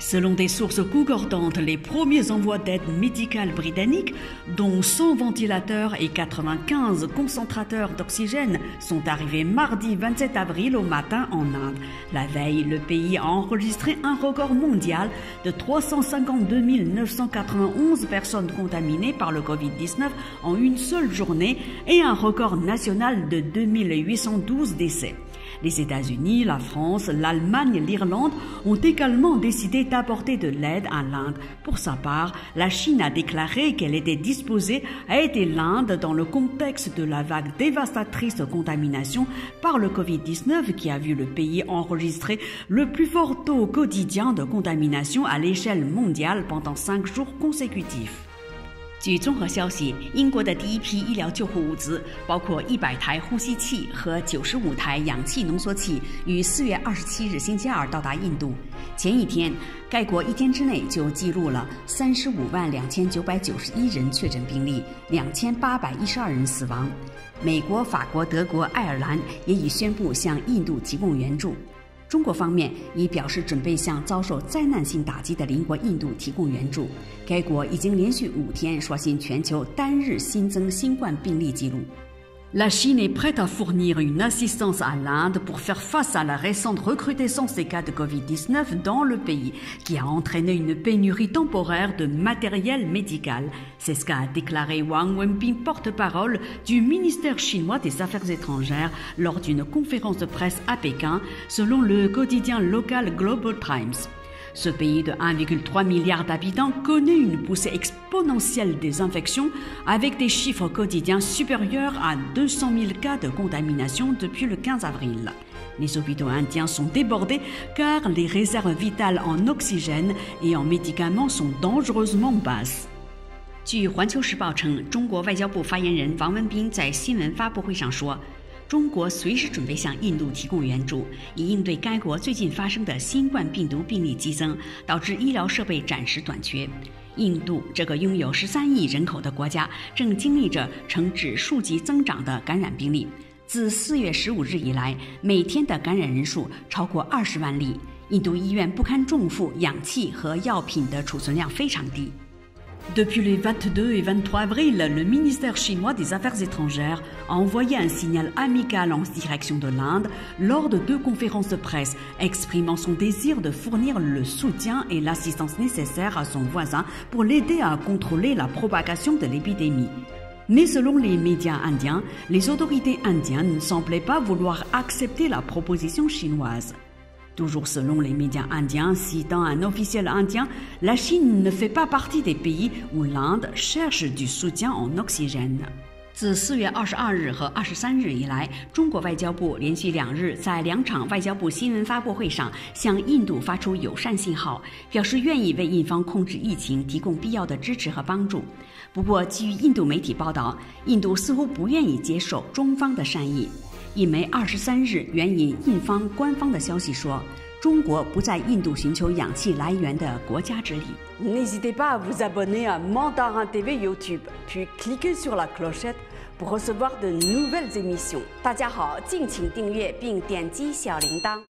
Selon des sources concordantes, les premiers envois d'aide médicale britanniques, dont 100 ventilateurs et 95 concentrateurs d'oxygène, sont arrivés mardi 27 avril au matin en Inde. La veille, le pays a enregistré un record mondial de 352 991 personnes contaminées par le Covid-19 en une seule journée et un record national de 2812 décès. Les États-Unis, la France, l'Allemagne, l'Irlande ont également décidé d'apporter de l'aide à l'Inde. Pour sa part, la Chine a déclaré qu'elle était disposée à aider l'Inde dans le contexte de la vague dévastatrice de contamination par le Covid-19 qui a vu le pays enregistrer le plus fort taux quotidien de contamination à l'échelle mondiale pendant 5 jours consécutifs. 据综合消息，英国的第一批医疗救护物资，包括100台呼吸器和95台氧气浓缩器，于4月27日星期二到达印度。前一天，该国一天之内就记录了352991人确诊病例，2812人死亡。美国、法国、德国、爱尔兰也已宣布向印度提供援助。中国方面已表示准备向遭受灾难性打击的邻国印度提供援助。该国已经连续5天刷新全球单日新增新冠病例纪录。La Chine est prête à fournir une assistance à l'Inde pour faire face à la récente recrudescence des cas de Covid-19 dans le pays, qui a entraîné une pénurie temporaire de matériel médical. C'est ce qu'a déclaré Wang Wenbin, porte-parole du ministère chinois des Affaires étrangères, lors d'une conférence de presse à Pékin, selon le quotidien local Global Times. Ce pays de 1,3 milliard d'habitants connaît une poussée exponentielle des infections avec des chiffres quotidiens supérieurs à 200 000 cas de contamination depuis le 15 avril. Les hôpitaux indiens sont débordés car les réserves vitales en oxygène et en médicaments sont dangereusement basses. 据环球时报称，中国外交部发言人王文斌在新闻发布会上说，中国随时准备向印度提供援助，以应对该国最近发生的新冠病毒病例激增，导致医疗设备暂时短缺。印度这个拥有13亿人口的国家，正经历着呈指数级增长的感染病例。自4月15日以来，每天的感染人数超过20万例。印度医院不堪重负，氧气和药品的储存量非常低。Depuis les 22 et 23 avril, le ministère chinois des Affaires étrangères a envoyé un signal amical en direction de l'Inde lors de 2 conférences de presse, exprimant son désir de fournir le soutien et l'assistance nécessaires à son voisin pour l'aider à contrôler la propagation de l'épidémie. Mais selon les médias indiens, les autorités indiennes ne semblaient pas vouloir accepter la proposition chinoise. Toujours selon les médias indiens, citant un officiel indien, la Chine ne fait pas partie des pays où l'Inde cherche du soutien en oxygène. 自4月22日和23日以来，中国外交部连续2日在2场外交部新闻发布会上向印度发出友善信号，表示愿意为印方控制疫情提供必要的支持和帮助。不过，基于印度媒体报道，印度似乎不愿意接受中方的善意。一枚23日援引印方官方的消息说，中国不在印度寻求氧气来源的国家之里。N'hésitez pas à vous abonner à Mandarin TV YouTube, puis cliquez sur la clochette pour recevoir de nouvelles émissions. 大家好，敬请订阅并点击小铃铛。